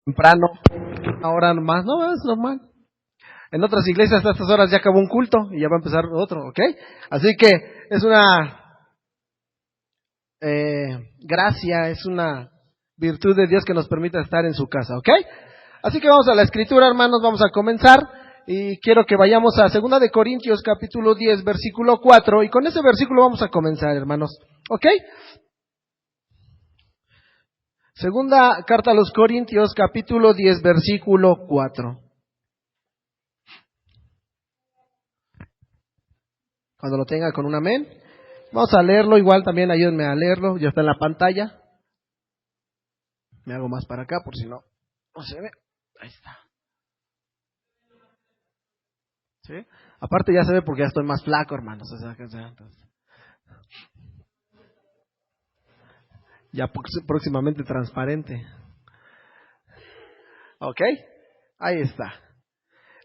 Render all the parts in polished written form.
temprano, una hora más, no, es normal. En otras iglesias a estas horas ya acabó un culto y ya va a empezar otro, ¿ok? Así que es una gracia, es una virtud de Dios que nos permita estar en su casa, ¿ok? Así que vamos a la escritura, hermanos, vamos a comenzar y quiero que vayamos a 2 de Corintios capítulo 10, versículo 4 y con ese versículo vamos a comenzar, hermanos, ¿ok? Segunda carta a los Corintios capítulo 10, versículo 4. Cuando lo tenga con un amén. Vamos a leerlo, igual también ayúdenme a leerlo, ya está en la pantalla. Me hago más para acá por si no se ve. Ahí está. ¿Sí? Aparte ya se ve porque ya estoy más flaco, hermanos. O sea, ya próximamente transparente. ¿Ok? Ahí está.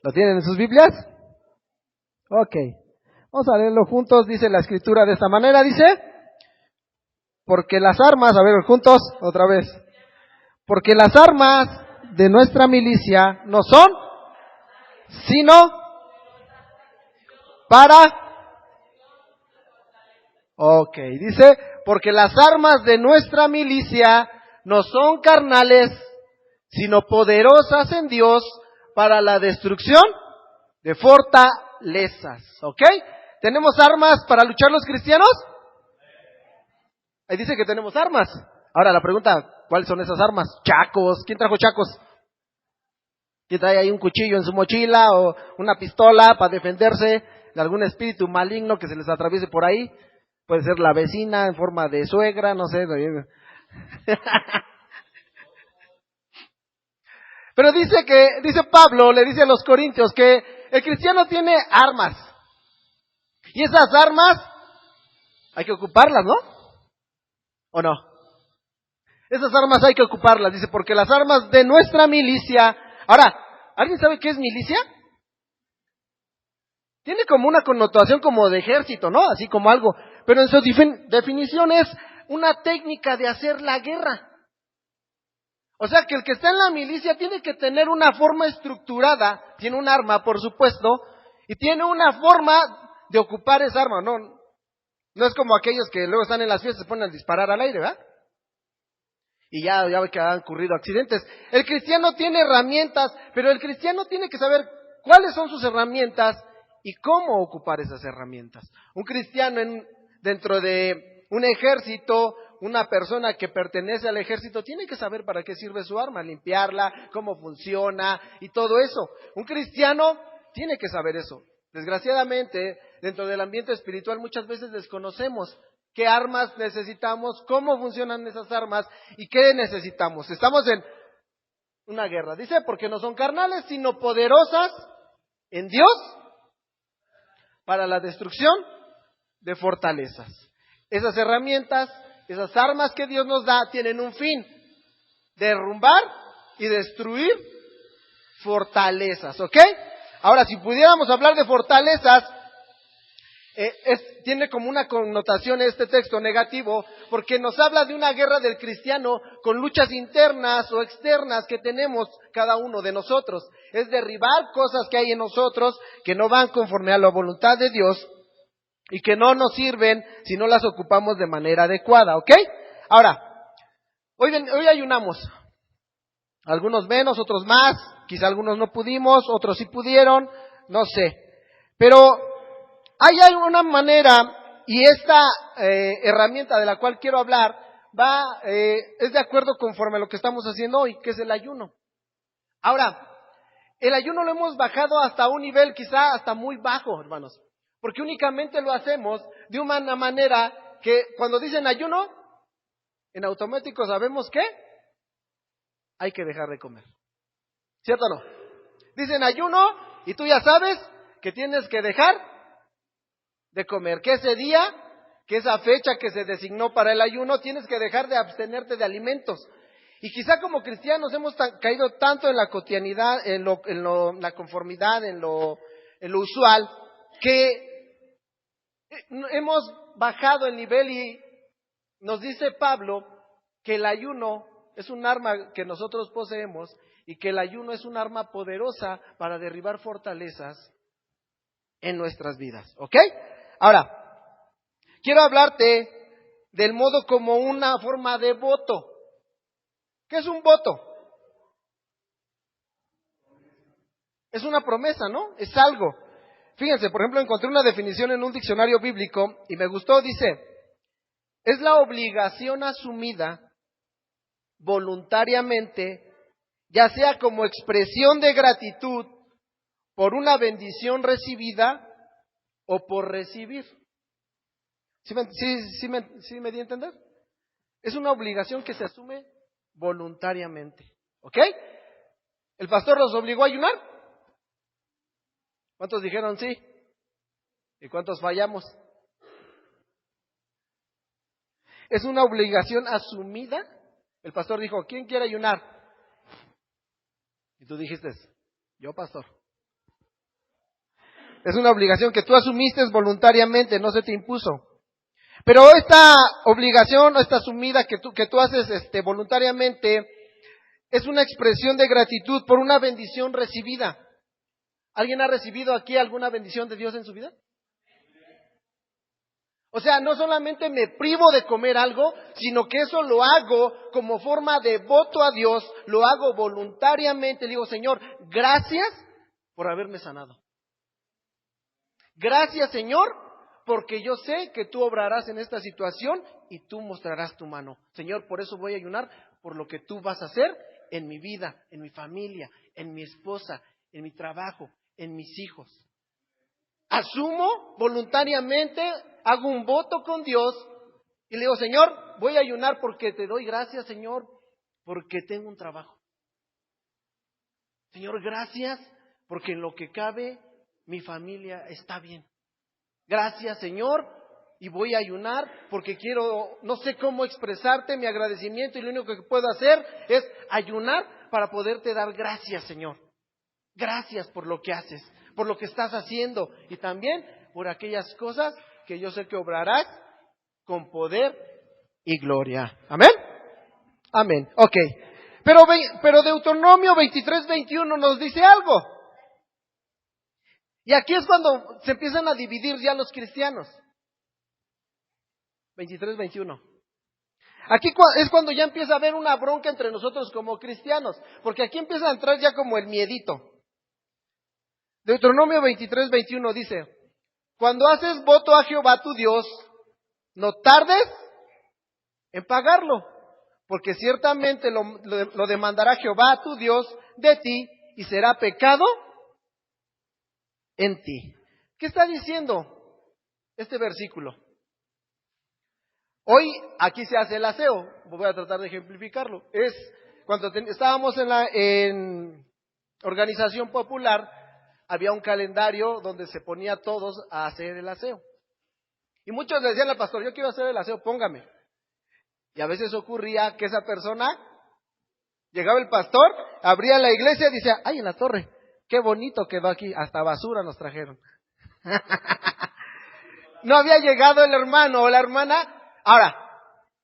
¿Lo tienen en sus Biblias? Ok. Vamos a leerlo juntos. Dice la escritura de esta manera, dice, porque las armas, a ver juntos, otra vez, porque las armas de nuestra milicia no son, sino para, ok, dice, porque las armas de nuestra milicia no son carnales, sino poderosas en Dios para la destrucción de fortalezas, ¿ok? ¿Tenemos armas para luchar los cristianos? Ahí dice que tenemos armas. Ahora la pregunta, ¿cuáles son esas armas? Chacos. ¿Quién trajo chacos? ¿Quién trae ahí un cuchillo en su mochila o una pistola para defenderse de algún espíritu maligno que se les atraviese por ahí? Puede ser la vecina en forma de suegra, no sé. Pero dice Pablo, le dice a los corintios que el cristiano tiene armas. Y esas armas hay que ocuparlas, ¿no? ¿O no? Esas armas hay que ocuparlas, dice, porque las armas de nuestra milicia. Ahora, ¿alguien sabe qué es milicia? Tiene como una connotación como de ejército, ¿no? Así como algo. Pero en su definición es una técnica de hacer la guerra. O sea que el que está en la milicia tiene que tener una forma estructurada, tiene un arma, por supuesto, y tiene una forma de ocupar esa arma, ¿no? No es como aquellos que luego están en las fiestas y se ponen a disparar al aire, ¿verdad? Y ya ve que han ocurrido accidentes. El cristiano tiene herramientas, pero el cristiano tiene que saber cuáles son sus herramientas y cómo ocupar esas herramientas. Un cristiano dentro de un ejército, una persona que pertenece al ejército, tiene que saber para qué sirve su arma, limpiarla, cómo funciona y todo eso. Un cristiano tiene que saber eso. Desgraciadamente, dentro del ambiente espiritual muchas veces desconocemos qué armas necesitamos, cómo funcionan esas armas y qué necesitamos. Estamos en una guerra. Dice, porque no son carnales, sino poderosas en Dios para la destrucción de fortalezas. Esas herramientas, esas armas que Dios nos da, tienen un fin: derrumbar y destruir fortalezas, ¿ok? Ahora, si pudiéramos hablar de fortalezas, tiene como una connotación este texto negativo, porque nos habla de una guerra del cristiano con luchas internas o externas que tenemos cada uno de nosotros. Es derribar cosas que hay en nosotros que no van conforme a la voluntad de Dios y que no nos sirven si no las ocupamos de manera adecuada, ¿ok? Ahora, hoy ayunamos. Algunos menos, otros más, quizá algunos no pudimos, otros sí pudieron, no sé. Pero hay una manera, y esta herramienta de la cual quiero hablar es de acuerdo conforme a lo que estamos haciendo hoy, que es el ayuno. Ahora, el ayuno lo hemos bajado hasta un nivel quizá hasta muy bajo, hermanos, porque únicamente lo hacemos de una manera que cuando dicen ayuno, en automático sabemos que hay que dejar de comer. ¿Cierto o no? Dicen ayuno y tú ya sabes que tienes que dejar de comer, que ese día, que esa fecha que se designó para el ayuno, tienes que dejar de abstenerte de alimentos. Y quizá como cristianos hemos caído tanto en la cotidianidad, en la conformidad, en lo usual, que hemos bajado el nivel y nos dice Pablo que el ayuno es un arma que nosotros poseemos y que el ayuno es un arma poderosa para derribar fortalezas en nuestras vidas, ¿ok? Ahora, quiero hablarte del modo como una forma de voto. ¿Qué es un voto? Es una promesa, ¿no? Es algo. Fíjense, por ejemplo, encontré una definición en un diccionario bíblico y me gustó, dice, es la obligación asumida voluntariamente, ya sea como expresión de gratitud por una bendición recibida o por recibir. ¿Sí me di a entender? Es una obligación que se asume voluntariamente. ¿Ok? ¿El pastor los obligó a ayunar? ¿Cuántos dijeron sí? ¿Y cuántos fallamos? Es una obligación asumida. El pastor dijo, ¿quién quiere ayunar? Y tú dijiste, yo, pastor. Es una obligación que tú asumiste voluntariamente, no se te impuso. Pero esta obligación, esta asumida que tú haces voluntariamente, es una expresión de gratitud por una bendición recibida. ¿Alguien ha recibido aquí alguna bendición de Dios en su vida? O sea, no solamente me privo de comer algo, sino que eso lo hago como forma de voto a Dios, lo hago voluntariamente. Le digo, Señor, gracias por haberme sanado. Gracias, Señor, porque yo sé que tú obrarás en esta situación y tú mostrarás tu mano. Señor, por eso voy a ayunar por lo que tú vas a hacer en mi vida, en mi familia, en mi esposa, en mi trabajo, en mis hijos. Asumo voluntariamente, hago un voto con Dios y le digo, Señor, voy a ayunar porque te doy gracias, Señor, porque tengo un trabajo. Señor, gracias porque en lo que cabe mi familia está bien. Gracias, Señor, y voy a ayunar porque quiero, no sé cómo expresarte mi agradecimiento y lo único que puedo hacer es ayunar para poderte dar gracias, Señor. Gracias por lo que haces, por lo que estás haciendo y también por aquellas cosas que yo sé que obrarás con poder y gloria. ¿Amén? Amén. Ok. Pero Deuteronomio 23:21 nos dice algo. Y aquí es cuando se empiezan a dividir ya los cristianos. 23:21. Aquí es cuando ya empieza a haber una bronca entre nosotros como cristianos, porque aquí empieza a entrar ya como el miedito. Deuteronomio 23:21 dice, cuando haces voto a Jehová tu Dios, no tardes en pagarlo, porque ciertamente lo demandará Jehová tu Dios de ti y será pecado en ti. ¿Qué está diciendo este versículo? Hoy aquí se hace el aseo, voy a tratar de ejemplificarlo. Es cuando estábamos en organización popular, había un calendario donde se ponía a todos a hacer el aseo. Y muchos le decían al pastor, yo quiero hacer el aseo, póngame. Y a veces ocurría que esa persona, llegaba el pastor, abría la iglesia y decía, ay, en la torre, qué bonito quedó aquí, hasta basura nos trajeron. No había llegado el hermano o la hermana. Ahora,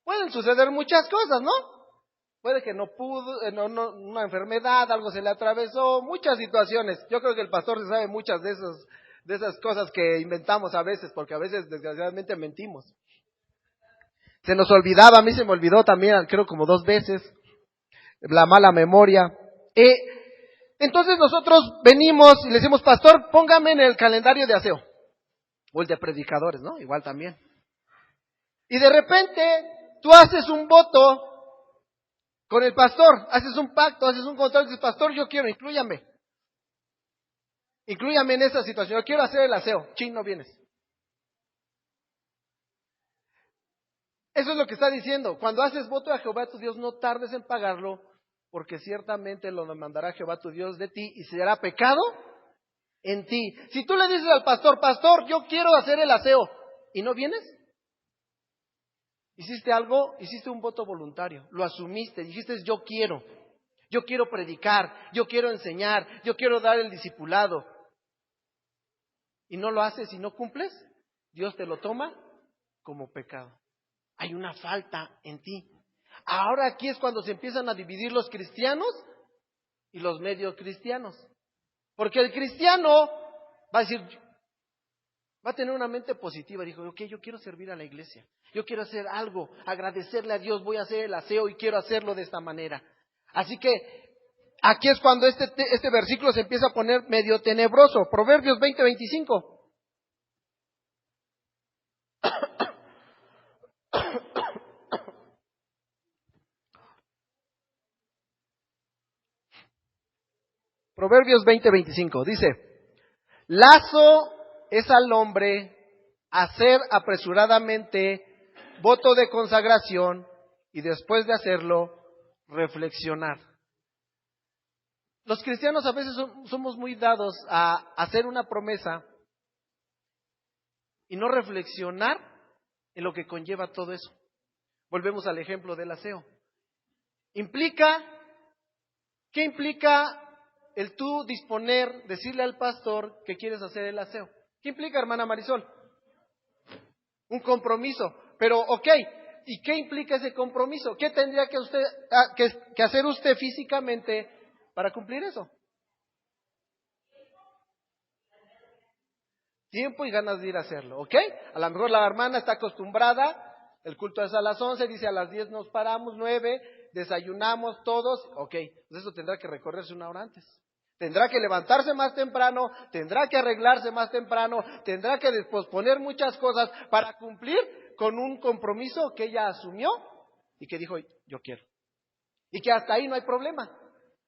pueden suceder muchas cosas, ¿no? Puede que no pudo, una enfermedad, algo se le atravesó, muchas situaciones. Yo creo que el pastor se sabe muchas de esas cosas que inventamos a veces, porque a veces desgraciadamente mentimos. Se nos olvidaba, a mí se me olvidó también, creo como 2 veces, la mala memoria. Entonces nosotros venimos y le decimos, pastor, póngame en el calendario de aseo. O el de predicadores, ¿no? Igual también. Y de repente, tú haces un voto con el pastor, haces un pacto, haces un contrato, dices, pastor, yo quiero, inclúyame en esa situación, yo quiero hacer el aseo, chin, no vienes. Eso es lo que está diciendo, cuando haces voto a Jehová tu Dios, no tardes en pagarlo, porque ciertamente lo demandará Jehová tu Dios de ti, y será pecado en ti. Si tú le dices al pastor, pastor, yo quiero hacer el aseo, y no vienes, hiciste algo, hiciste un voto voluntario, lo asumiste, dijiste yo quiero predicar, yo quiero enseñar, yo quiero dar el discipulado. Y no lo haces y no cumples, Dios te lo toma como pecado. Hay una falta en ti. Ahora aquí es cuando se empiezan a dividir los cristianos y los medio cristianos. Porque el cristiano va a decir, va a tener una mente positiva. Dijo, ok, yo quiero servir a la iglesia. Yo quiero hacer algo, agradecerle a Dios, voy a hacer el aseo y quiero hacerlo de esta manera. Así que aquí es cuando este versículo se empieza a poner medio tenebroso. Proverbios 20:25. Proverbios 20:25 dice, lazo es al hombre hacer apresuradamente voto de consagración y después de hacerlo, reflexionar. Los cristianos a veces somos muy dados a hacer una promesa y no reflexionar en lo que conlleva todo eso. Volvemos al ejemplo del aseo. ¿Qué implica el tú disponer, decirle al pastor que quieres hacer el aseo? ¿Qué implica, hermana Marisol? Un compromiso. Pero, ok, ¿y qué implica ese compromiso? ¿Qué tendría que hacer usted físicamente para cumplir eso? Tiempo y ganas de ir a hacerlo, ¿ok? A lo mejor la hermana está acostumbrada, el culto es a las 11, dice a las 10 nos paramos, 9, desayunamos todos, ok, pues eso tendrá que recorrerse una hora antes. Tendrá que levantarse más temprano, tendrá que arreglarse más temprano, tendrá que posponer muchas cosas para cumplir con un compromiso que ella asumió y que dijo, yo quiero. Y que hasta ahí no hay problema.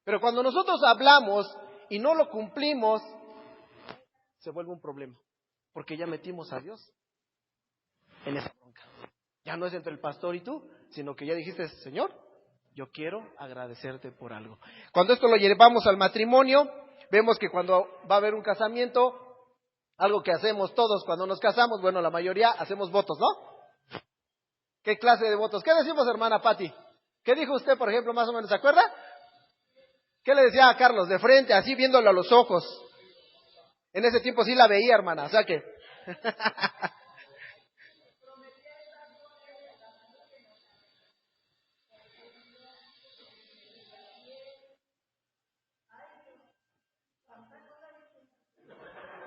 Pero cuando nosotros hablamos y no lo cumplimos, se vuelve un problema. Porque ya metimos a Dios en esa bronca. Ya no es entre el pastor y tú, sino que ya dijiste, Señor, yo quiero agradecerte por algo. Cuando esto lo llevamos al matrimonio, vemos que cuando va a haber un casamiento, algo que hacemos todos cuando nos casamos, bueno, la mayoría hacemos votos, ¿no? ¿Qué clase de votos? ¿Qué decimos, hermana Patti? ¿Qué dijo usted, por ejemplo, más o menos? ¿Se acuerda? ¿Qué le decía a Carlos? De frente, así viéndolo a los ojos. En ese tiempo sí la veía, hermana, o sea que...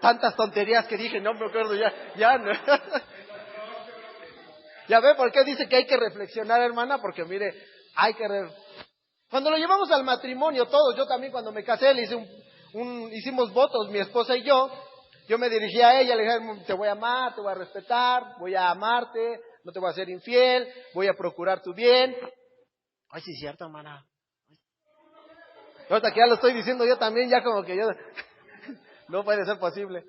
Tantas tonterías que dije, no me acuerdo ya no. ¿Ya ve por qué dice que hay que reflexionar, hermana? Porque mire, cuando lo llevamos al matrimonio todos, yo también cuando me casé le hice hicimos votos, mi esposa y yo me dirigí a ella, le dije, te voy a amar, te voy a respetar, voy a amarte, no te voy a ser infiel, voy a procurar tu bien. Ay, sí es cierto, hermana. Ahorita que ya lo estoy diciendo yo también, ya como que yo, no puede ser posible.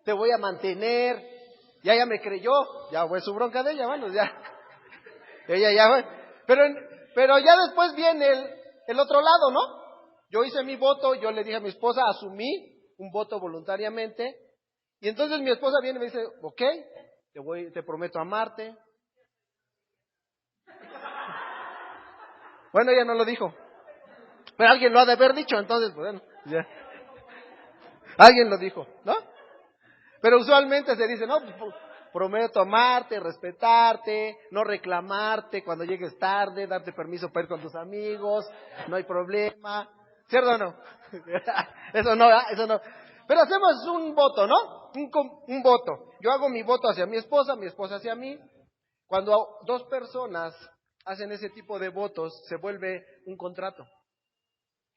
Te voy a mantener, ya ella me creyó, ya fue su bronca de ella, bueno, ya. Ella ya fue. Pero ya después viene el otro lado, ¿no? Yo hice mi voto, yo le dije a mi esposa, asumí un voto voluntariamente, y entonces mi esposa viene y me dice, ok, te prometo amarte. Bueno, ella no lo dijo, pero alguien lo ha de haber dicho, entonces, pues, bueno, ya. Alguien lo dijo, ¿no? Pero usualmente se dice, no, pues, prometo amarte, respetarte, no reclamarte cuando llegues tarde, darte permiso para ir con tus amigos, no hay problema, ¿cierto o no? Eso no. Pero hacemos un voto, ¿no? Un voto. Yo hago mi voto hacia mi esposa hacia mí. Cuando dos personas hacen ese tipo de votos, se vuelve un contrato.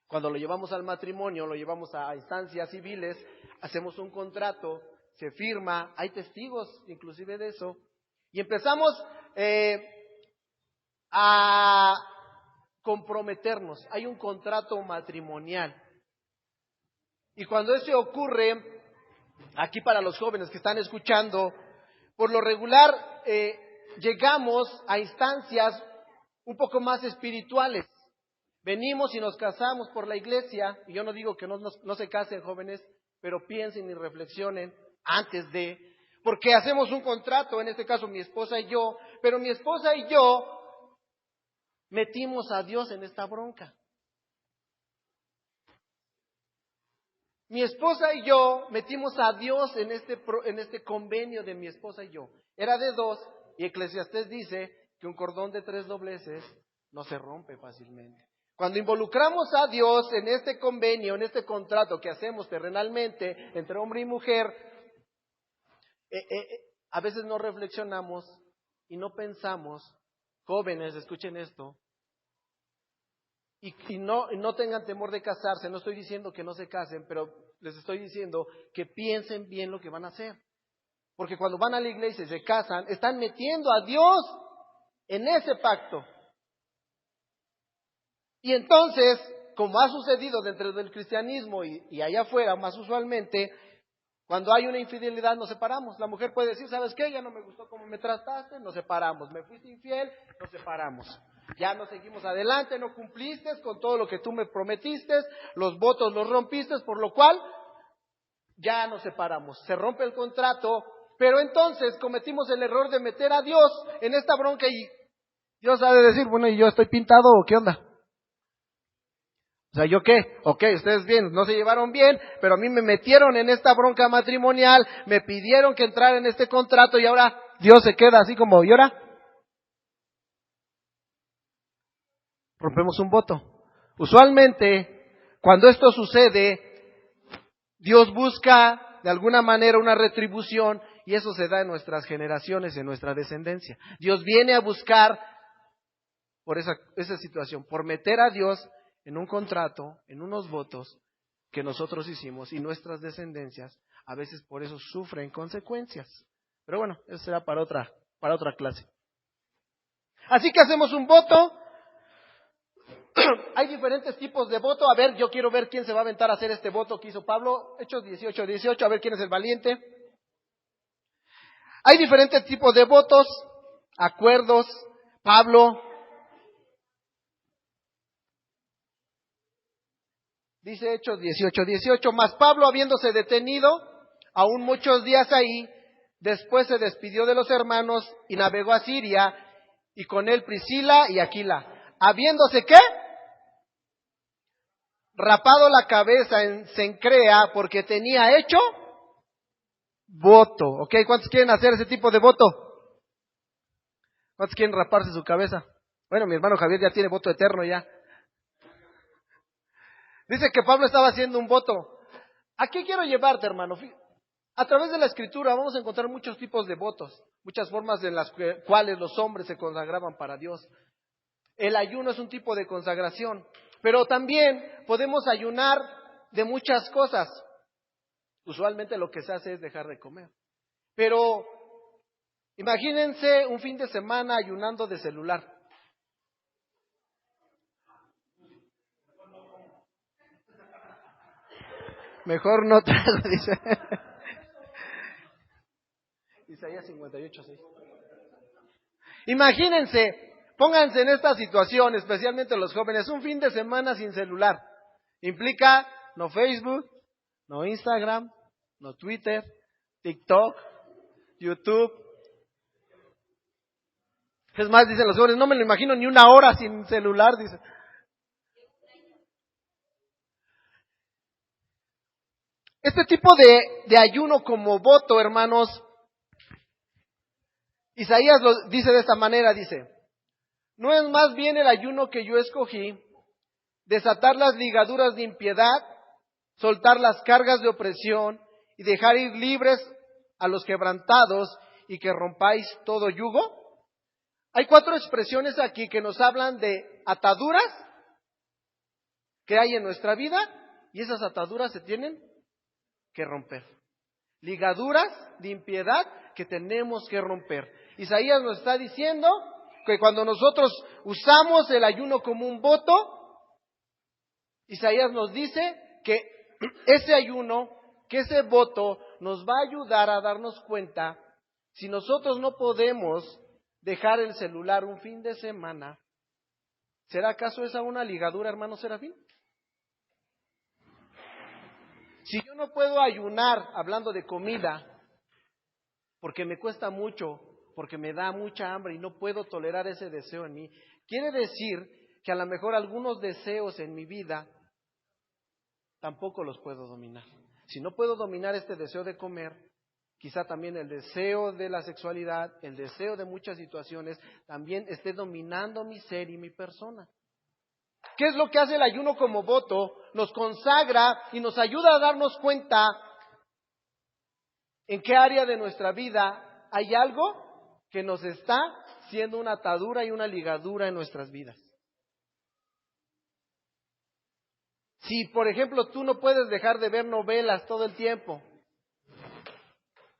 Cuando lo llevamos al matrimonio, lo llevamos a instancias civiles, hacemos un contrato, se firma, hay testigos inclusive de eso, y empezamos a comprometernos. Hay un contrato matrimonial. Y cuando eso ocurre, aquí para los jóvenes que están escuchando, por lo regular llegamos a instancias un poco más espirituales. Venimos y nos casamos por la iglesia, y yo no digo que no se casen jóvenes, pero piensen y reflexionen antes de, porque hacemos un contrato, en este caso mi esposa y yo, pero mi esposa y yo metimos a Dios en esta bronca. Mi esposa y yo metimos a Dios en este convenio de mi esposa y yo. Era de dos, y Eclesiastés dice que un cordón de 3 dobleces no se rompe fácilmente. Cuando involucramos a Dios en este convenio, en este contrato que hacemos terrenalmente entre hombre y mujer, a veces no reflexionamos y no pensamos. Jóvenes, escuchen esto, y no tengan temor de casarse. No estoy diciendo que no se casen, pero les estoy diciendo que piensen bien lo que van a hacer. Porque cuando van a la iglesia y se casan, están metiendo a Dios en ese pacto. Y entonces, como ha sucedido dentro del cristianismo y allá afuera, más usualmente, cuando hay una infidelidad nos separamos. La mujer puede decir, ¿sabes qué? Ya no me gustó cómo me trataste, nos separamos. Me fuiste infiel, nos separamos. Ya no seguimos adelante, no cumpliste con todo lo que tú me prometiste, los votos los rompiste, por lo cual ya nos separamos. Se rompe el contrato, pero entonces cometimos el error de meter a Dios en esta bronca y Dios ha de decir, bueno, ¿y yo estoy pintado o qué onda? O sea, ¿yo qué? Ok, ustedes bien, no se llevaron bien, pero a mí me metieron en esta bronca matrimonial, me pidieron que entrara en este contrato y ahora Dios se queda así como, ¿y ahora? Rompemos un voto. Usualmente, cuando esto sucede, Dios busca de alguna manera una retribución y eso se da en nuestras generaciones, en nuestra descendencia. Dios viene a buscar por esa situación, por meter a Dios en un contrato, en unos votos que nosotros hicimos y nuestras descendencias a veces por eso sufren consecuencias. Pero bueno, eso será para otra clase. Así que hacemos un voto. Hay diferentes tipos de voto. A ver, yo quiero ver quién se va a aventar a hacer este voto que hizo Pablo. Hechos 18, a ver quién es el valiente. Hay diferentes tipos de votos, acuerdos. Pablo dice Hechos 18, mas Pablo, habiéndose detenido aún muchos días ahí, después se despidió de los hermanos y navegó a Siria, y con él Priscila y Aquila. Habiéndose, ¿qué? Rapado la cabeza en Cencrea, porque tenía hecho voto. ¿Ok? ¿Cuántos quieren hacer ese tipo de voto? ¿Cuántos quieren raparse su cabeza? Bueno, mi hermano Javier ya tiene voto eterno ya. Dice que Pablo estaba haciendo un voto. ¿A qué quiero llevarte, hermano? A través de la Escritura vamos a encontrar muchos tipos de votos, muchas formas en las cuales los hombres se consagraban para Dios. El ayuno es un tipo de consagración, pero también podemos ayunar de muchas cosas. Usualmente lo que se hace es dejar de comer. Pero imagínense un fin de semana ayunando de celular. Mejor no trago, dice. Isaías 58:6. Imagínense, pónganse en esta situación, especialmente los jóvenes, un fin de semana sin celular. Implica no Facebook, no Instagram, no Twitter, TikTok, YouTube. Es más, dicen los jóvenes, no me lo imagino ni una hora sin celular, dicen. Este tipo de ayuno como voto, hermanos, Isaías lo dice de esta manera, dice, ¿no es más bien el ayuno que yo escogí, desatar las ligaduras de impiedad, soltar las cargas de opresión y dejar ir libres a los quebrantados y que rompáis todo yugo? Hay 4 expresiones aquí que nos hablan de ataduras que hay en nuestra vida y esas ataduras se tienen que romper. Ligaduras de impiedad que tenemos que romper. Isaías nos está diciendo que cuando nosotros usamos el ayuno como un voto, Isaías nos dice que ese ayuno, que ese voto nos va a ayudar a darnos cuenta si nosotros no podemos dejar el celular un fin de semana. ¿Será acaso esa una ligadura, hermano Serafín? Si yo no puedo ayunar hablando de comida, porque me cuesta mucho, porque me da mucha hambre y no puedo tolerar ese deseo en mí, quiere decir que a lo mejor algunos deseos en mi vida tampoco los puedo dominar. Si no puedo dominar este deseo de comer, quizá también el deseo de la sexualidad, el deseo de muchas situaciones, también esté dominando mi ser y mi persona. ¿Qué es lo que hace el ayuno como voto? Nos consagra y nos ayuda a darnos cuenta en qué área de nuestra vida hay algo que nos está siendo una atadura y una ligadura en nuestras vidas. Si, por ejemplo, tú no puedes dejar de ver novelas todo el tiempo,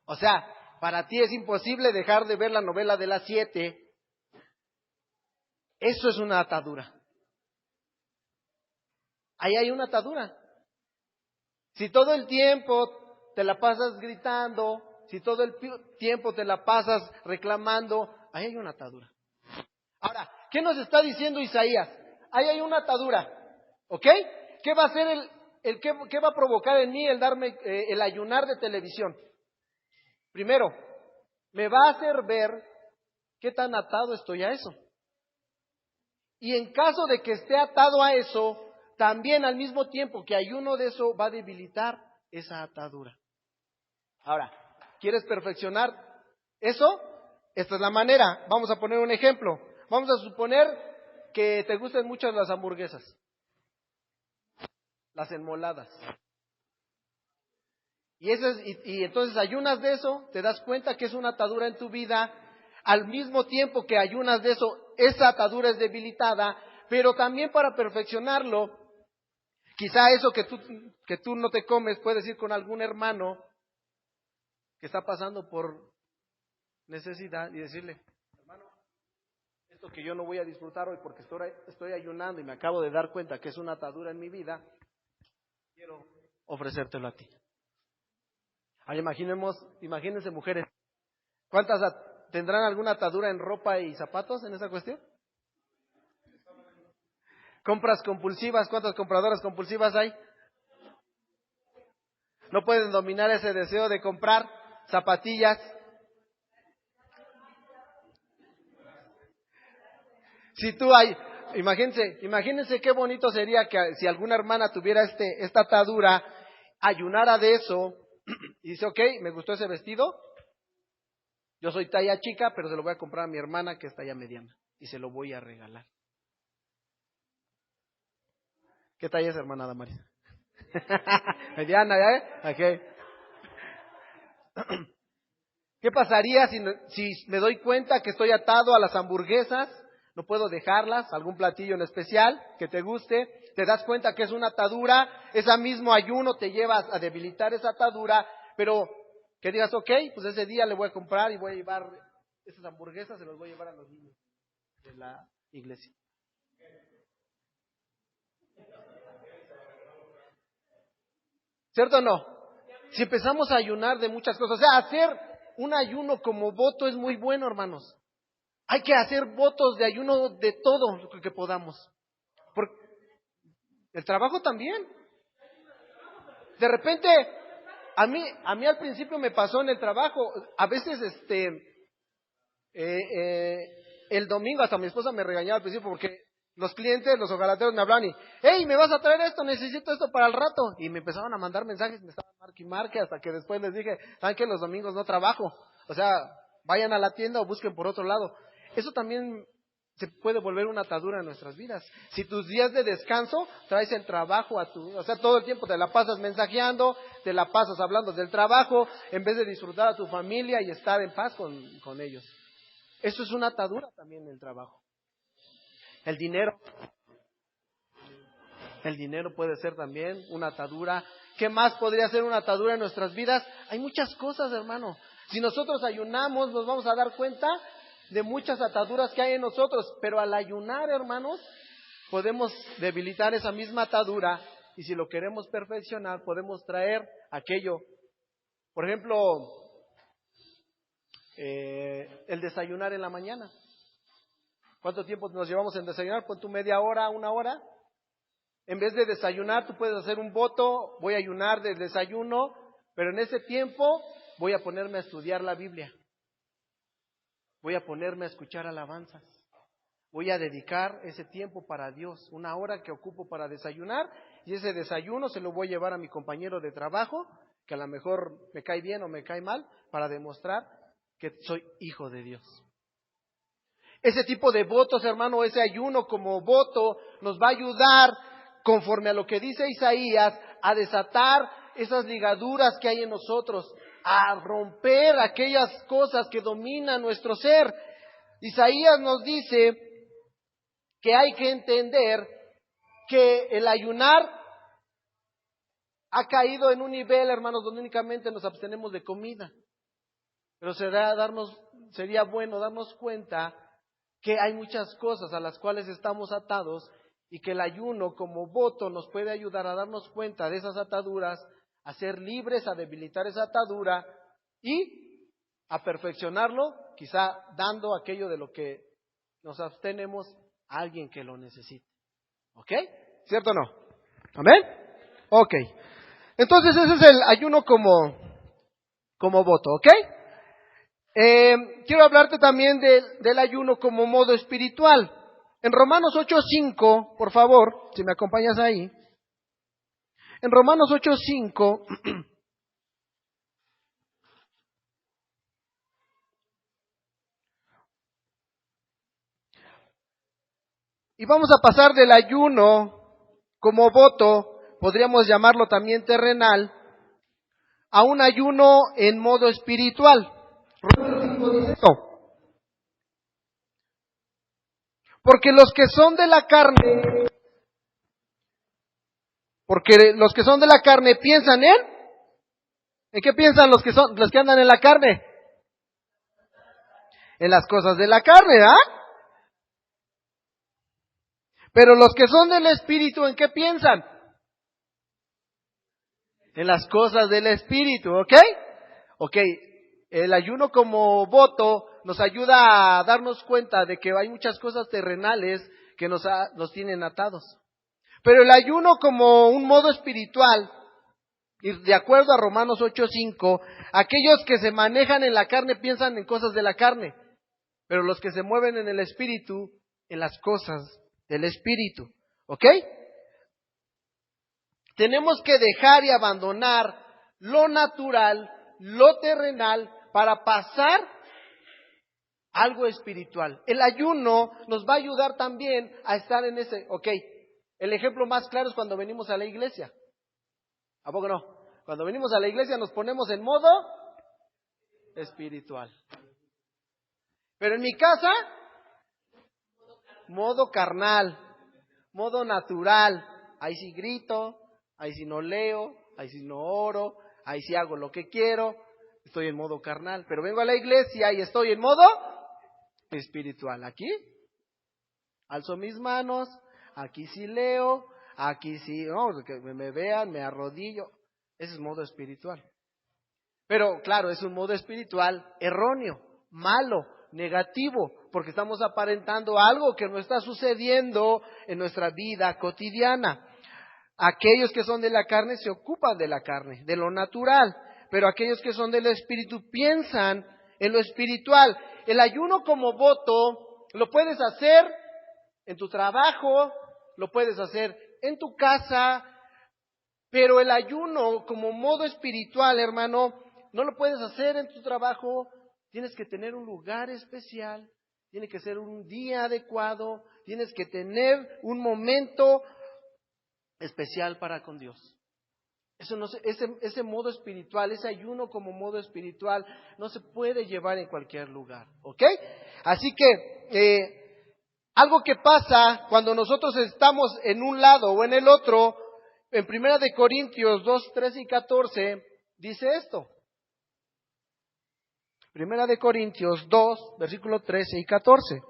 o sea, para ti es imposible dejar de ver la novela de las 7, eso es una atadura. Ahí hay una atadura. Si todo el tiempo te la pasas gritando, si todo el tiempo te la pasas reclamando, ahí hay una atadura. Ahora, ¿qué nos está diciendo Isaías? Ahí hay una atadura, ¿ok? ¿Qué va a hacer qué va a provocar en mí el darme el ayunar de televisión? Primero, me va a hacer ver qué tan atado estoy a eso. Y en caso de que esté atado a eso, también al mismo tiempo que ayuno de eso, va a debilitar esa atadura. Ahora, ¿quieres perfeccionar eso? Esta es la manera. Vamos a poner un ejemplo. Vamos a suponer que te gusten mucho las hamburguesas, las enmoladas. Y entonces ayunas de eso, te das cuenta que es una atadura en tu vida. Al mismo tiempo que ayunas de eso, esa atadura es debilitada, pero también para perfeccionarlo, quizá eso que tú no te comes, puedes ir con algún hermano que está pasando por necesidad y decirle: hermano, esto que yo no voy a disfrutar hoy porque estoy ayunando y me acabo de dar cuenta que es una atadura en mi vida, quiero ofrecértelo a ti. Ahora imagínense mujeres, ¿cuántas tendrán alguna atadura en ropa y zapatos en esa cuestión? Compras compulsivas, ¿cuántas compradoras compulsivas hay? No pueden dominar ese deseo de comprar zapatillas. Si tú imagínense qué bonito sería que si alguna hermana tuviera esta atadura, ayunara de eso y dice: ok, me gustó ese vestido, yo soy talla chica, pero se lo voy a comprar a mi hermana que es talla mediana y se lo voy a regalar. ¿Qué talla es, hermana Damaris? Mediana, ¿ya? Okay. ¿Qué pasaría si me doy cuenta que estoy atado a las hamburguesas? No puedo dejarlas, algún platillo en especial que te guste, te das cuenta que es una atadura, ese mismo ayuno te lleva a debilitar esa atadura, pero que digas: ok, pues ese día le voy a comprar y voy a llevar esas hamburguesas, se las voy a llevar a los niños de la iglesia. ¿Cierto o no? Si empezamos a ayunar de muchas cosas, o sea, hacer un ayuno como voto es muy bueno, hermanos. Hay que hacer votos de ayuno de todo lo que podamos. Porque el trabajo también. De repente, a mí al principio me pasó en el trabajo, a veces el domingo hasta mi esposa me regañaba al principio porque los clientes, los hojalateros me hablaban y: hey, ¿me vas a traer esto? Necesito esto para el rato. Y me empezaban a mandar mensajes, me estaban marque hasta que después les dije: ¿saben qué? Los domingos no trabajo. O sea, vayan a la tienda o busquen por otro lado. Eso también se puede volver una atadura en nuestras vidas. Si tus días de descanso traes el trabajo o sea, todo el tiempo te la pasas mensajeando, te la pasas hablando del trabajo, en vez de disfrutar a tu familia y estar en paz con ellos. Eso es una atadura también en el trabajo. El dinero puede ser también una atadura. ¿Qué más podría ser una atadura en nuestras vidas? Hay muchas cosas, hermano. Si nosotros ayunamos, nos vamos a dar cuenta de muchas ataduras que hay en nosotros, pero al ayunar, hermanos, podemos debilitar esa misma atadura, y si lo queremos perfeccionar, podemos traer aquello. Por ejemplo, el desayunar en la mañana. ¿Cuánto tiempo nos llevamos en desayunar? Pon tu media hora, 1 hora. En vez de desayunar, tú puedes hacer un voto: voy a ayunar del desayuno, pero en ese tiempo voy a ponerme a estudiar la Biblia. Voy a ponerme a escuchar alabanzas. Voy a dedicar ese tiempo para Dios, 1 hora que ocupo para desayunar, y ese desayuno se lo voy a llevar a mi compañero de trabajo, que a lo mejor me cae bien o me cae mal, para demostrar que soy hijo de Dios. Ese tipo de votos, hermano, ese ayuno como voto nos va a ayudar, conforme a lo que dice Isaías, a desatar esas ligaduras que hay en nosotros, a romper aquellas cosas que dominan nuestro ser. Isaías nos dice que hay que entender que el ayunar ha caído en un nivel, hermanos, donde únicamente nos abstenemos de comida. Pero sería bueno darnos cuenta que hay muchas cosas a las cuales estamos atados y que el ayuno como voto nos puede ayudar a darnos cuenta de esas ataduras, a ser libres, a debilitar esa atadura y a perfeccionarlo, quizá dando aquello de lo que nos abstenemos a alguien que lo necesite. ¿Ok? ¿Cierto o no? ¿Amén? Ok. Entonces ese es el ayuno como voto, ¿ok? Quiero hablarte también del ayuno como modo espiritual. En Romanos 8:5, por favor, si me acompañas ahí. En Romanos 8:5, y vamos a pasar del ayuno como voto, podríamos llamarlo también terrenal, a un ayuno en modo espiritual. Romanos 5 dice esto. Porque los que son de la carne piensan ¿en qué piensan los que andan en la carne? En las cosas de la carne, ¿ah? Pero los que son del Espíritu, ¿en qué piensan? En las cosas del Espíritu, ¿ok? Ok, el ayuno como voto nos ayuda a darnos cuenta de que hay muchas cosas terrenales que nos tienen atados. Pero el ayuno como un modo espiritual, y de acuerdo a Romanos 8:5, aquellos que se manejan en la carne piensan en cosas de la carne, pero los que se mueven en el Espíritu, en las cosas del Espíritu. ¿Ok? Tenemos que dejar y abandonar lo natural, lo terrenal, para pasar algo espiritual. El ayuno nos va a ayudar también a estar en ese, ok, el ejemplo más claro es cuando venimos a la iglesia. ¿A poco no? Cuando venimos a la iglesia nos ponemos en modo espiritual. Pero en mi casa, modo carnal, modo natural. Ahí sí grito, ahí sí no leo, ahí sí no oro, ahí sí hago lo que quiero. Estoy en modo carnal. Pero vengo a la iglesia y estoy en modo espiritual. Aquí alzo mis manos, aquí sí leo, aquí sí, no, que me vean, me arrodillo. Ese es modo espiritual. Pero claro, es un modo espiritual erróneo, malo, negativo, porque estamos aparentando algo que no está sucediendo en nuestra vida cotidiana. Aquellos que son de la carne se ocupan de la carne, de lo natural, pero aquellos que son del espíritu piensan en lo espiritual. El ayuno como voto lo puedes hacer en tu trabajo, lo puedes hacer en tu casa, pero el ayuno como modo espiritual, hermano, no lo puedes hacer en tu trabajo. Tienes que tener un lugar especial, tiene que ser un día adecuado, tienes que tener un momento especial para con Dios. Eso no ese modo espiritual, ese ayuno como modo espiritual, no se puede llevar en cualquier lugar, ¿ok? Así que algo que pasa cuando nosotros estamos en un lado o en el otro, en 1 Corintios 2, 13 y 14, dice esto. 1 Corintios 2, versículo 13 y 14.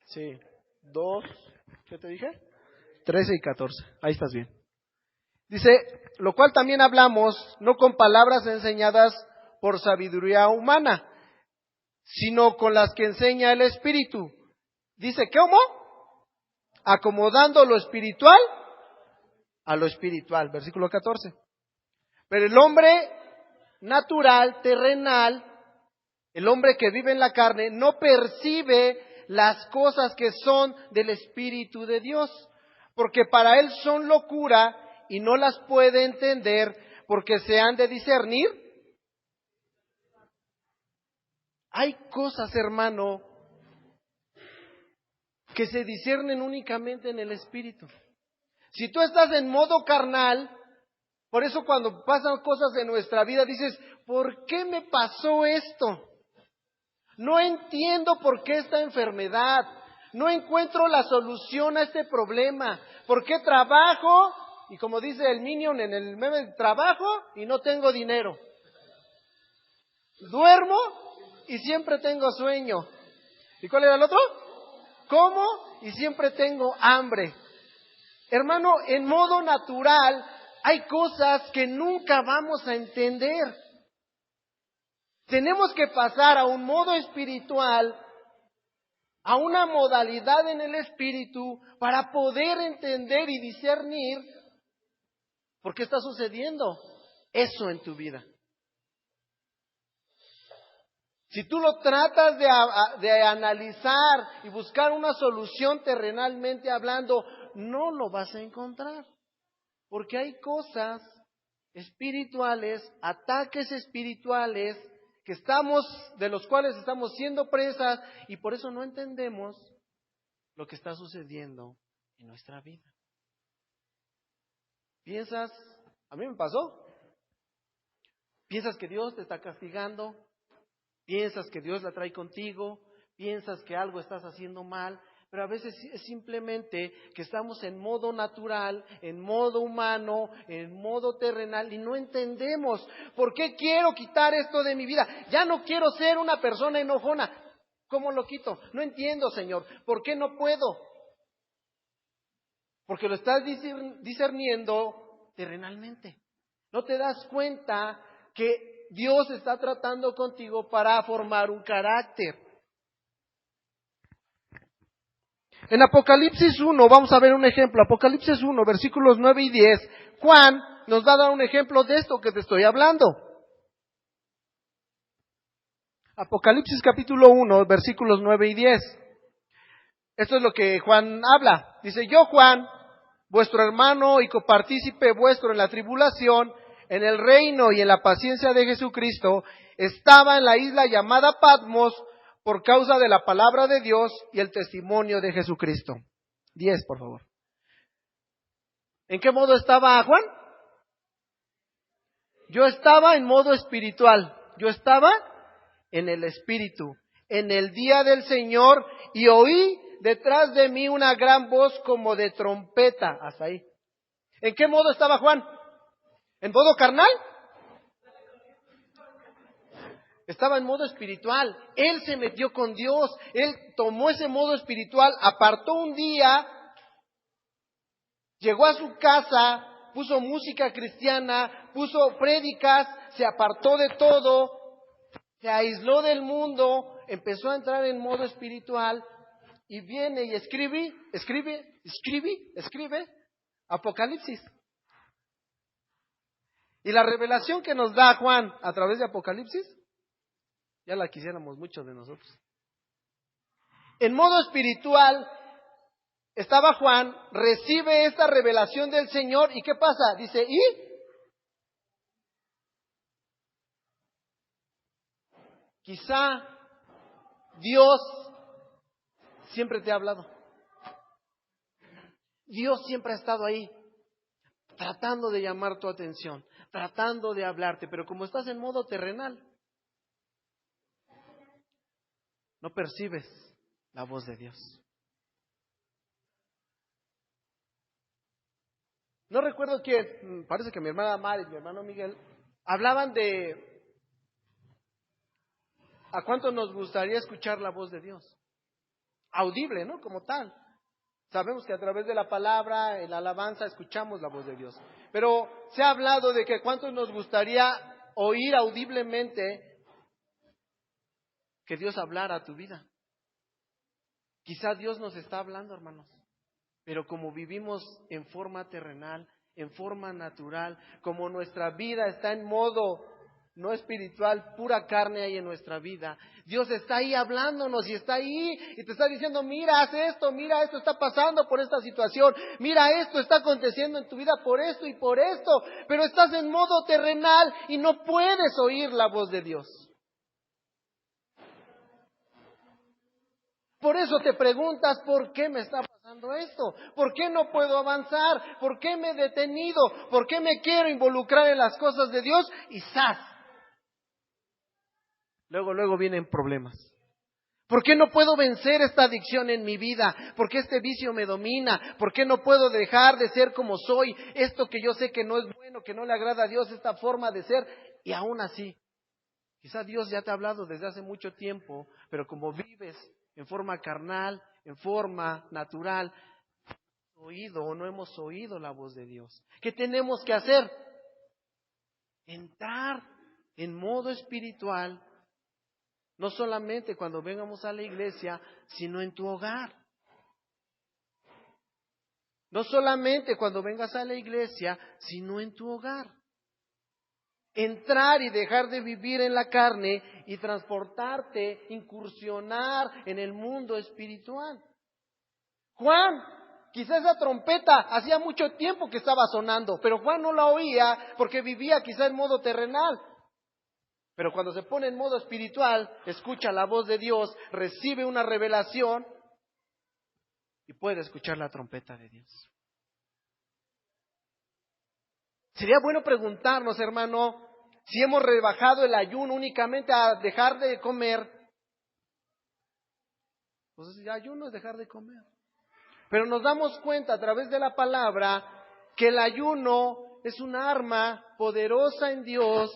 Sí, 2, ¿qué te dije? 13 y 14, ahí estás bien. Dice, lo cual también hablamos, no con palabras enseñadas por sabiduría humana, sino con las que enseña el Espíritu. Dice, ¿cómo? Acomodando lo espiritual a lo espiritual. Versículo 14. Pero el hombre natural, terrenal, el hombre que vive en la carne, no percibe las cosas que son del Espíritu de Dios, porque para él son locura y no las puede entender porque se han de discernir. Hay cosas, hermano, que se disciernen únicamente en el Espíritu. Si tú estás en modo carnal, por eso cuando pasan cosas en nuestra vida dices, ¿por qué me pasó esto? No entiendo por qué esta enfermedad, no encuentro la solución a este problema, ¿por qué trabajo? Y como dice el Minion en el meme, trabajo y no tengo dinero. Duermo y siempre tengo sueño. ¿Y cuál era el otro? Como y siempre tengo hambre. Hermano, en modo natural hay cosas que nunca vamos a entender. Tenemos que pasar a un modo espiritual, a una modalidad en el espíritu para poder entender y discernir por qué está sucediendo eso en tu vida. Si tú lo tratas de analizar y buscar una solución terrenalmente hablando, no lo vas a encontrar. Porque hay cosas espirituales, ataques espirituales, de los cuales estamos siendo presas y por eso no entendemos lo que está sucediendo en nuestra vida. Piensas, a mí me pasó, piensas que Dios te está castigando, piensas que Dios la trae contigo, piensas que algo estás haciendo mal, pero a veces es simplemente que estamos en modo natural, en modo humano, en modo terrenal y no entendemos por qué quiero quitar esto de mi vida. Ya no quiero ser una persona enojona. ¿Cómo lo quito? No entiendo, Señor. ¿Por qué no puedo? Porque lo estás discerniendo terrenalmente. No te das cuenta que Dios está tratando contigo para formar un carácter. En Apocalipsis 1, vamos a ver un ejemplo, Apocalipsis 1, versículos 9 y 10, Juan nos va a dar un ejemplo de esto que te estoy hablando. Apocalipsis capítulo 1, versículos 9 y 10. Esto es lo que Juan habla. Dice, yo Juan, vuestro hermano y copartícipe vuestro en la tribulación, en el reino y en la paciencia de Jesucristo, estaba en la isla llamada Patmos, por causa de la palabra de Dios y el testimonio de Jesucristo. 10, por favor. ¿En qué modo estaba Juan? Yo estaba en modo espiritual. Yo estaba en el Espíritu, en el día del Señor, y oí detrás de mí una gran voz como de trompeta. Hasta ahí. ¿En qué modo estaba Juan? ¿En modo carnal? Estaba en modo espiritual. Él se metió con Dios. Él tomó ese modo espiritual, apartó un día, llegó a su casa, puso música cristiana, puso prédicas, se apartó de todo, se aisló del mundo, empezó a entrar en modo espiritual y viene y escribe Apocalipsis. Y la revelación que nos da Juan a través de Apocalipsis, ya la quisiéramos muchos de nosotros. En modo espiritual estaba Juan, recibe esta revelación del Señor y ¿qué pasa? Dice, ¿y? Quizá Dios siempre te ha hablado. Dios siempre ha estado ahí, tratando de llamar tu atención, tratando de hablarte, pero como estás en modo terrenal, no percibes la voz de Dios. No recuerdo quién, parece que mi hermana Mari y mi hermano Miguel hablaban de a cuánto nos gustaría escuchar la voz de Dios. Audible, ¿no? Como tal. Sabemos que a través de la palabra, en la alabanza, escuchamos la voz de Dios. Pero se ha hablado de que cuánto nos gustaría oír audiblemente que Dios hablara a tu vida. Quizá Dios nos está hablando, hermanos, pero como vivimos en forma terrenal, en forma natural, como nuestra vida está en modo no espiritual, pura carne hay en nuestra vida. Dios está ahí hablándonos y está ahí y te está diciendo, mira, haz esto, mira, esto está pasando por esta situación, mira, esto está aconteciendo en tu vida por esto y por esto, pero estás en modo terrenal y no puedes oír la voz de Dios. Por eso te preguntas, ¿por qué me está pasando esto? ¿Por qué no puedo avanzar? ¿Por qué me he detenido? ¿Por qué me quiero involucrar en las cosas de Dios? Y ¡zas! Luego vienen problemas. ¿Por qué no puedo vencer esta adicción en mi vida? ¿Por qué este vicio me domina? ¿Por qué no puedo dejar de ser como soy? Esto que yo sé que no es bueno, que no le agrada a Dios, esta forma de ser. Y aún así, quizá Dios ya te ha hablado desde hace mucho tiempo, pero como vives en forma carnal, en forma natural, no hemos oído la voz de Dios. ¿Qué tenemos que hacer? Entrar en modo espiritual, no solamente cuando vengamos a la iglesia, sino en tu hogar. No solamente cuando vengas a la iglesia, sino en tu hogar. Entrar y dejar de vivir en la carne y transportarte, incursionar en el mundo espiritual. Juan, quizás esa trompeta hacía mucho tiempo que estaba sonando, pero Juan no la oía porque vivía quizá en modo terrenal. Pero cuando se pone en modo espiritual, escucha la voz de Dios, recibe una revelación y puede escuchar la trompeta de Dios. Sería bueno preguntarnos, hermano, si hemos rebajado el ayuno únicamente a dejar de comer. Pues el ayuno es dejar de comer. Pero nos damos cuenta a través de la palabra que el ayuno es un arma poderosa en Dios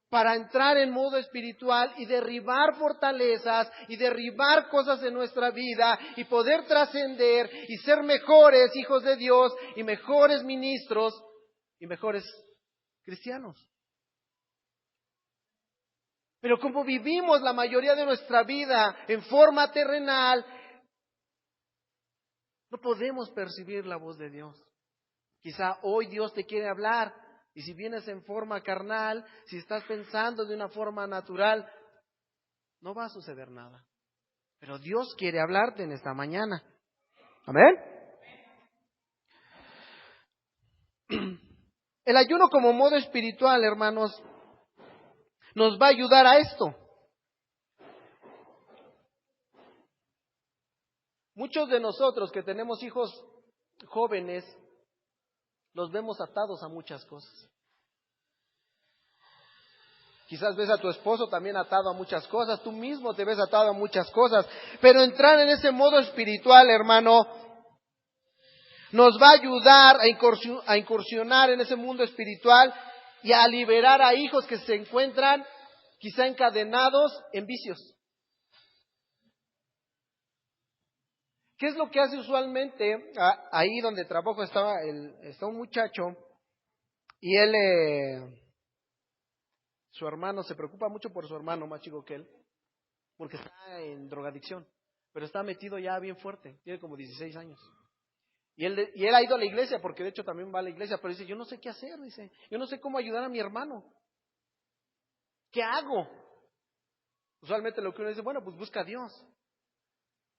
para entrar en modo espiritual y derribar fortalezas y derribar cosas en nuestra vida y poder trascender y ser mejores hijos de Dios y mejores ministros y mejores cristianos. Pero como vivimos la mayoría de nuestra vida en forma terrenal, no podemos percibir la voz de Dios. Quizá hoy Dios te quiere hablar y si vienes en forma carnal, si estás pensando de una forma natural, no va a suceder nada. Pero Dios quiere hablarte en esta mañana. Amén. El ayuno como modo espiritual, hermanos, nos va a ayudar a esto. Muchos de nosotros que tenemos hijos jóvenes, los vemos atados a muchas cosas. Quizás ves a tu esposo también atado a muchas cosas, tú mismo te ves atado a muchas cosas, pero entrar en ese modo espiritual, hermano, nos va a ayudar a incursionar en ese mundo espiritual y a liberar a hijos que se encuentran quizá encadenados en vicios. ¿Qué es lo que hace usualmente? Ahí donde trabajo está un muchacho y él, su hermano, se preocupa mucho por su hermano más chico que él, porque está en drogadicción, pero está metido ya bien fuerte, tiene como 16 años. Y él ha ido a la iglesia, porque de hecho también va a la iglesia, pero dice, yo no sé qué hacer, dice, yo no sé cómo ayudar a mi hermano. ¿Qué hago? Usualmente lo que uno dice, bueno, pues busca a Dios.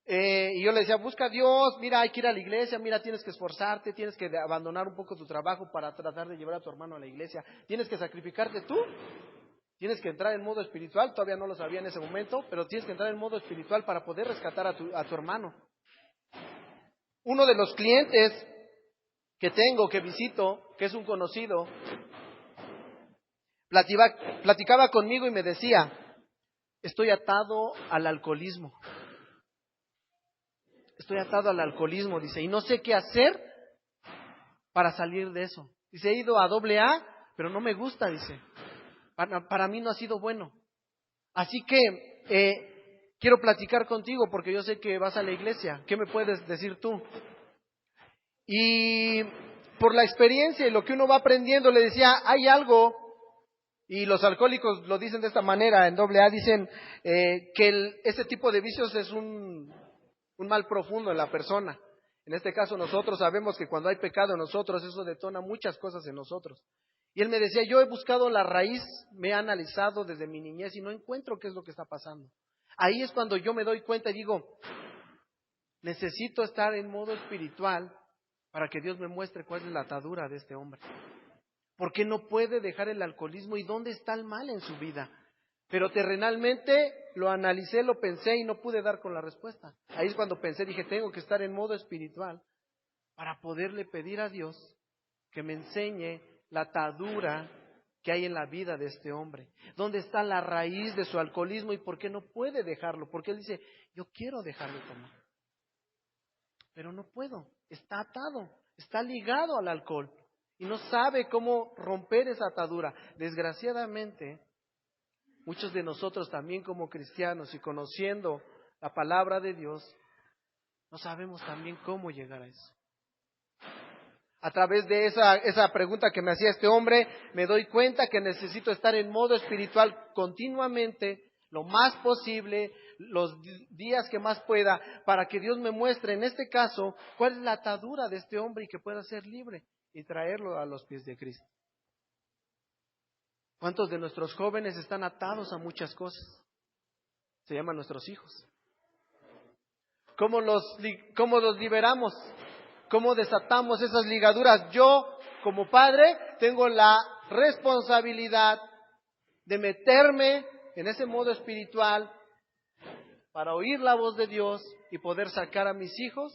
Y yo le decía, busca a Dios, mira, hay que ir a la iglesia, mira, tienes que esforzarte, tienes que abandonar un poco tu trabajo para tratar de llevar a tu hermano a la iglesia, tienes que sacrificarte tú, tienes que entrar en modo espiritual, todavía no lo sabía en ese momento, pero tienes que entrar en modo espiritual para poder rescatar a tu hermano. Uno de los clientes que tengo, que visito, que es un conocido, platicaba conmigo y me decía, estoy atado al alcoholismo. Estoy atado al alcoholismo, dice, y no sé qué hacer para salir de eso. Dice, he ido a AA, pero no me gusta, dice. Para mí no ha sido bueno. Así que quiero platicar contigo porque yo sé que vas a la iglesia. ¿Qué me puedes decir tú? Y por la experiencia y lo que uno va aprendiendo, le decía, hay algo, y los alcohólicos lo dicen de esta manera, en AA dicen que ese tipo de vicios es un mal profundo en la persona. En este caso nosotros sabemos que cuando hay pecado en nosotros, eso detona muchas cosas en nosotros. Y él me decía, yo he buscado la raíz, me he analizado desde mi niñez y no encuentro qué es lo que está pasando. Ahí es cuando yo me doy cuenta y digo, necesito estar en modo espiritual para que Dios me muestre cuál es la atadura de este hombre. ¿Por qué no puede dejar el alcoholismo y dónde está el mal en su vida? Pero terrenalmente lo analicé, lo pensé y no pude dar con la respuesta. Ahí es cuando pensé, dije, tengo que estar en modo espiritual para poderle pedir a Dios que me enseñe la atadura que hay en la vida de este hombre. ¿Dónde está la raíz de su alcoholismo y por qué no puede dejarlo? Porque él dice, yo quiero dejar de tomar, pero no puedo. Está atado, está ligado al alcohol y no sabe cómo romper esa atadura. Desgraciadamente, muchos de nosotros también como cristianos y conociendo la palabra de Dios, no sabemos también cómo llegar a eso. A través de esa pregunta que me hacía este hombre, me doy cuenta que necesito estar en modo espiritual continuamente, lo más posible, los días que más pueda, para que Dios me muestre, en este caso, cuál es la atadura de este hombre y que pueda ser libre y traerlo a los pies de Cristo. ¿Cuántos de nuestros jóvenes están atados a muchas cosas? Se llaman nuestros hijos. ¿Cómo los liberamos? ¿Cómo desatamos esas ligaduras? Yo, como padre, tengo la responsabilidad de meterme en ese modo espiritual para oír la voz de Dios y poder sacar a mis hijos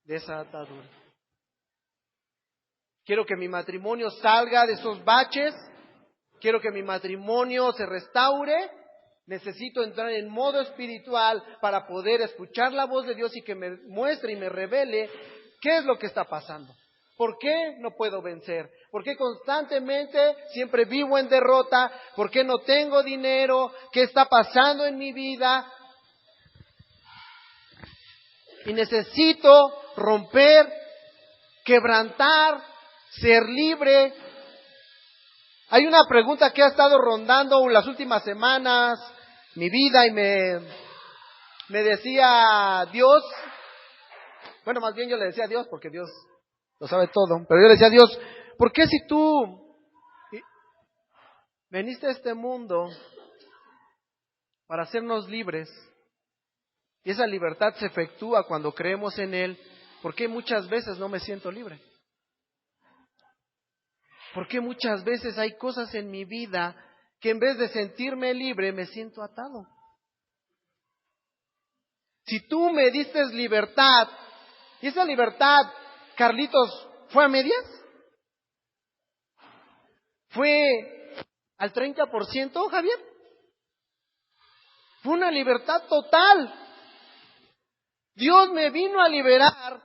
de esa atadura. Quiero que mi matrimonio salga de esos baches, quiero que mi matrimonio se restaure. Necesito entrar en modo espiritual para poder escuchar la voz de Dios y que me muestre y me revele qué es lo que está pasando. ¿Por qué no puedo vencer? ¿Por qué constantemente siempre vivo en derrota? ¿Por qué no tengo dinero? ¿Qué está pasando en mi vida? Y necesito romper, quebrantar, ser libre. Hay una pregunta que ha estado rondando las últimas semanas mi vida y me decía Dios, bueno, más bien yo le decía a Dios porque Dios lo sabe todo, pero yo le decía a Dios, ¿por qué si tú veniste a este mundo para hacernos libres y esa libertad se efectúa cuando creemos en Él, ¿por qué muchas veces no me siento libre? ¿Por qué muchas veces hay cosas en mi vida que en vez de sentirme libre me siento atado? Si tú me diste libertad, y esa libertad, Carlitos, ¿fue a medias? ¿Fue al 30%, Javier? Fue una libertad total. Dios me vino a liberar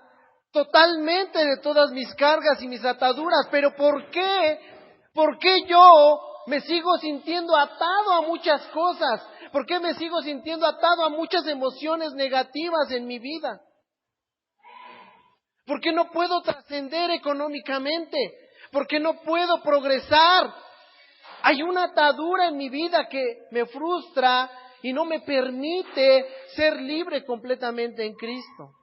totalmente de todas mis cargas y mis ataduras. Pero ¿por qué? ¿Por qué yo me sigo sintiendo atado a muchas cosas? ¿Por qué me sigo sintiendo atado a muchas emociones negativas en mi vida? ¿Por qué no puedo trascender económicamente? ¿Por qué no puedo progresar? Hay una atadura en mi vida que me frustra y no me permite ser libre completamente en Cristo.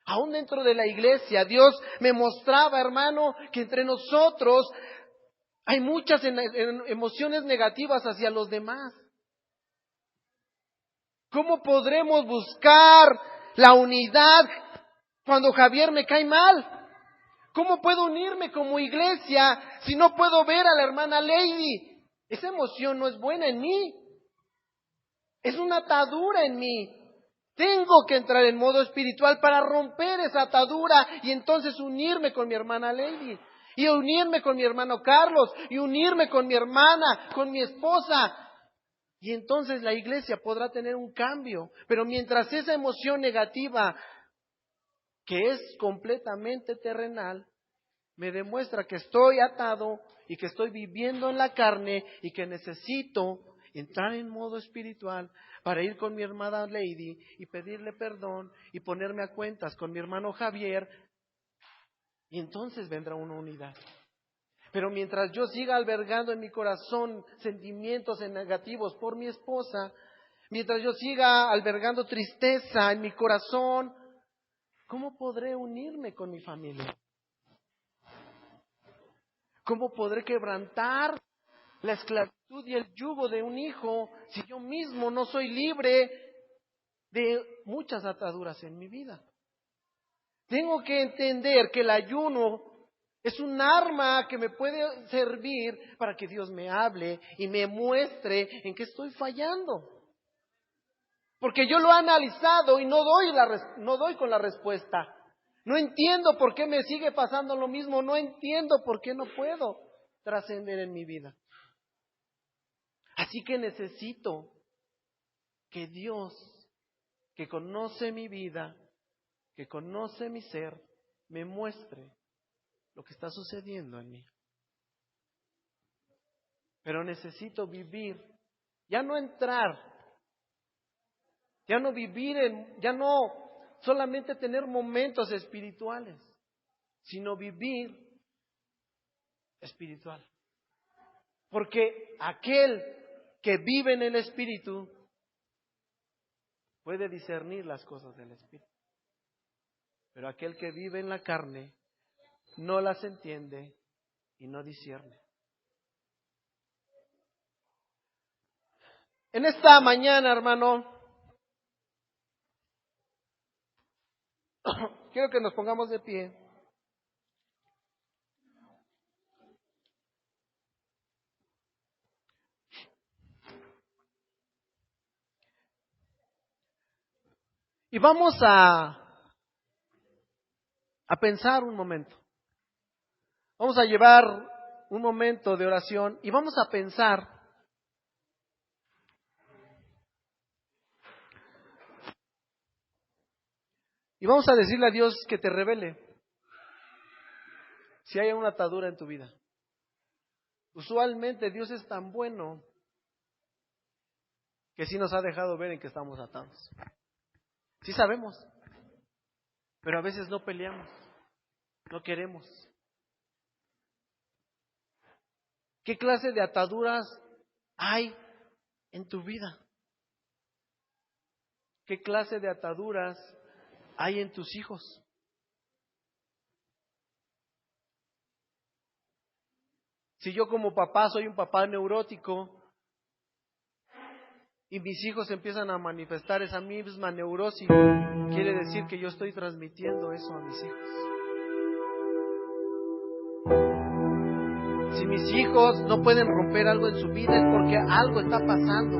Aún dentro de la iglesia, Dios me mostraba, hermano, que entre nosotros hay muchas emociones negativas hacia los demás. ¿Cómo podremos buscar la unidad cuando Javier me cae mal? ¿Cómo puedo unirme como iglesia si no puedo ver a la hermana Lady? Esa emoción no es buena en mí. Es una atadura en mí. Tengo que entrar en modo espiritual para romper esa atadura y entonces unirme con mi hermana Lady. Y unirme con mi hermano Carlos. Y unirme con mi hermana, con mi esposa. Y entonces la iglesia podrá tener un cambio. Pero mientras esa emoción negativa, que es completamente terrenal, me demuestra que estoy atado y que estoy viviendo en la carne y que necesito entrar en modo espiritual para ir con mi hermana Lady y pedirle perdón y ponerme a cuentas con mi hermano Javier, y entonces vendrá una unidad. Pero mientras yo siga albergando en mi corazón sentimientos negativos por mi esposa, mientras yo siga albergando tristeza en mi corazón, ¿cómo podré unirme con mi familia? ¿Cómo podré quebrantar la esclavitud y el yugo de un hijo si yo mismo no soy libre de muchas ataduras en mi vida? Tengo que entender que el ayuno es un arma que me puede servir para que Dios me hable y me muestre en qué estoy fallando. Porque yo lo he analizado y no doy con la respuesta. No entiendo por qué me sigue pasando lo mismo, no entiendo por qué no puedo trascender en mi vida. Así que necesito que Dios, que conoce mi vida, que conoce mi ser, me muestre lo que está sucediendo en mí. Pero necesito vivir, ya no entrar, ya no vivir ya no solamente tener momentos espirituales, sino vivir espiritual. Porque aquel que vive en el Espíritu puede discernir las cosas del Espíritu. Pero aquel que vive en la carne no las entiende y no discierne. En esta mañana, hermano, quiero que nos pongamos de pie. Y vamos a pensar un momento. Vamos a llevar un momento de oración y vamos a pensar y vamos a decirle a Dios que te revele si hay una atadura en tu vida. Usualmente Dios es tan bueno que sí nos ha dejado ver en que estamos atados. Sí sabemos, pero a veces no peleamos, no queremos. ¿Qué clase de ataduras hay en tu vida? ¿Qué clase de ataduras hay en tus hijos? Si yo como papá soy un papá neurótico y mis hijos empiezan a manifestar esa misma neurosis, quiere decir que yo estoy transmitiendo eso a mis hijos. Si mis hijos no pueden romper algo en su vida es porque algo está pasando.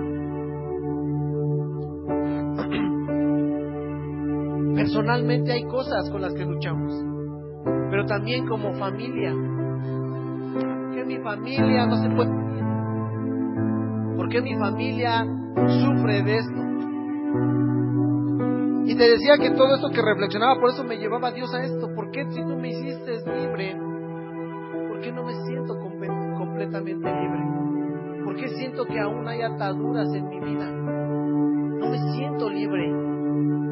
Personalmente hay cosas con las que luchamos, pero también como familia. ¿Por qué mi familia no se puede unir? ¿Por qué mi familia sufre de esto? Y te decía que todo esto que reflexionaba, por eso me llevaba Dios a esto. ¿Por qué si tú me hiciste libre, por qué no me siento completamente libre? ¿Por qué siento que aún hay ataduras en mi vida? No me siento libre.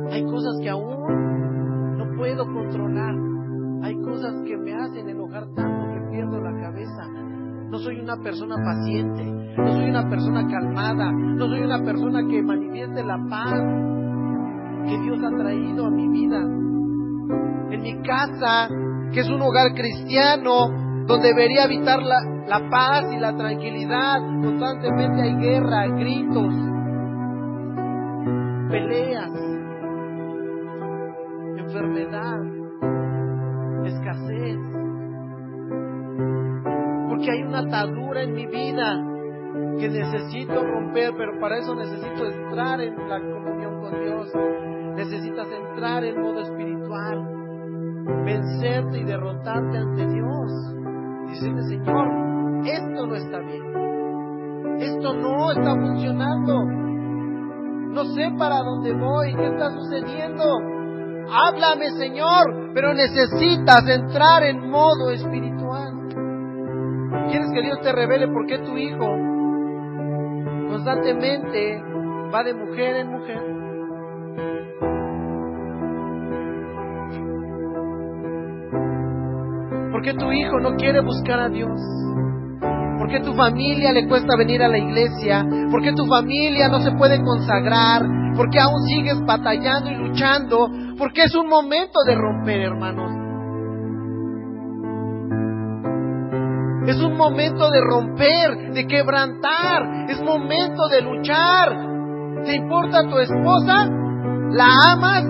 Hay cosas que aún no puedo controlar. Hay cosas que me hacen enojar tanto que pierdo la cabeza. No soy una persona paciente, no soy una persona calmada, no soy una persona que manifieste la paz que Dios ha traído a mi vida. En mi casa, que es un hogar cristiano, donde debería habitar la paz y la tranquilidad, constantemente hay guerra, gritos, peleas, enfermedad, escasez. Porque hay una atadura en mi vida que necesito romper, pero para eso necesito entrar en la comunión con Dios. Necesitas entrar en modo espiritual, vencerte y derrotarte ante Dios. Decirle, Señor, esto no está bien, esto no está funcionando, no sé para dónde voy, qué está sucediendo. Háblame, Señor, pero necesitas entrar en modo espiritual. ¿Quieres que Dios te revele por qué tu hijo constantemente va de mujer en mujer? ¿Por qué tu hijo no quiere buscar a Dios? ¿Por qué tu familia le cuesta venir a la iglesia? ¿Por qué tu familia no se puede consagrar? ¿Por qué aún sigues batallando y luchando? Porque es un momento de romper, hermanos. Es un momento de romper, de quebrantar. Es momento de luchar. ¿Te importa tu esposa? ¿La amas?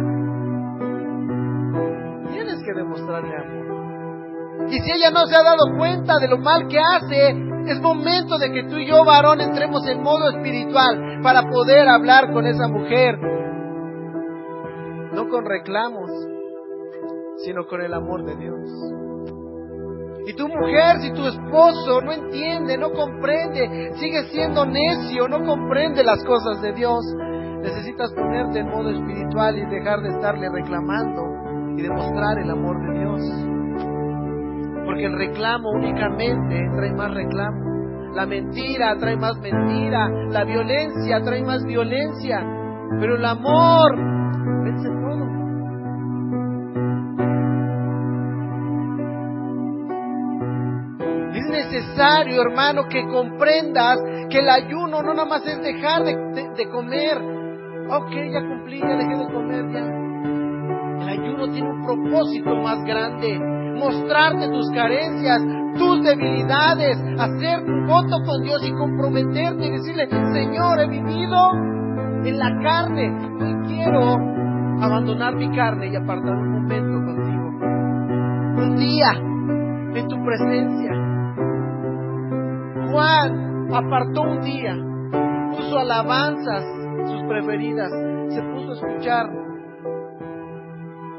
Tienes que demostrarle amor. Y si ella no se ha dado cuenta de lo mal que hace, es momento de que tú y yo, varón, entremos en modo espiritual para poder hablar con esa mujer. No con reclamos, sino con el amor de Dios. Y tu mujer, si tu esposo no entiende, no comprende, sigue siendo necio, no comprende las cosas de Dios, necesitas ponerte en modo espiritual y dejar de estarle reclamando y demostrar el amor de Dios. Porque el reclamo únicamente trae más reclamo. La mentira trae más mentira. La violencia trae más violencia. Pero el amor vence todo. Es necesario, hermano, que comprendas que el ayuno no nada más es dejar de comer. Ok, ya cumplí, ya dejé de comer, ya. El ayuno tiene un propósito más grande. Mostrarte tus carencias, tus debilidades, hacer un voto con Dios y comprometerte y decirle: Señor, he vivido en la carne, hoy quiero abandonar mi carne y apartar un momento contigo, un día en tu presencia. Juan apartó un día, puso alabanzas, sus preferidas, se puso a escuchar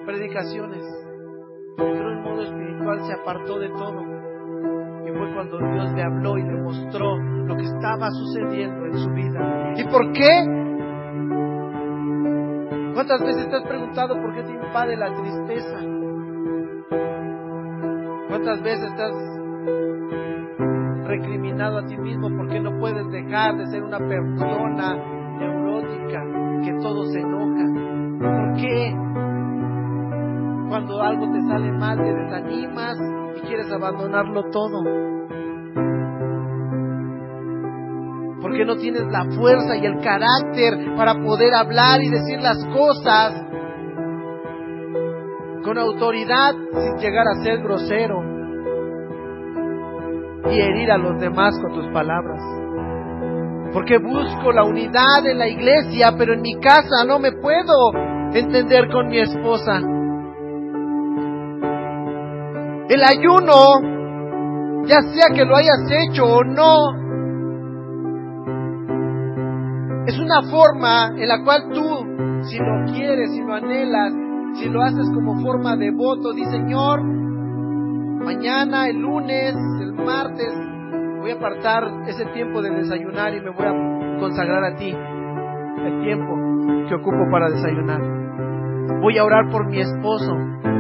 predicaciones, entró en modo espiritual, se apartó de todo, y fue cuando Dios le habló y le mostró lo que estaba sucediendo en su vida. ¿Y por qué? ¿Cuántas veces te has preguntado por qué te invade la tristeza? ¿Cuántas veces te has recriminado a ti mismo porque no puedes dejar de ser una persona neurótica, que todo se enoja? ¿Por qué? Cuando algo te sale mal te desanimas y quieres abandonarlo todo. Porque no tienes la fuerza y el carácter para poder hablar y decir las cosas con autoridad sin llegar a ser grosero y herir a los demás con tus palabras. Porque busco la unidad en la iglesia, pero en mi casa no me puedo entender con mi esposa. El ayuno, ya sea que lo hayas hecho o no, es una forma en la cual tú, si lo quieres, si lo anhelas, si lo haces como forma de voto, di: Señor, mañana, el lunes, el martes, voy a apartar ese tiempo de desayunar y me voy a consagrar a ti, el tiempo que ocupo para desayunar. Voy a orar por mi esposo,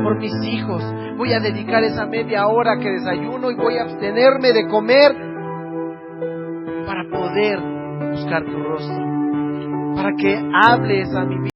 por mis hijos. Voy a dedicar esa media hora que desayuno y voy a abstenerme de comer para poder buscar tu rostro, para que hables a mi vida.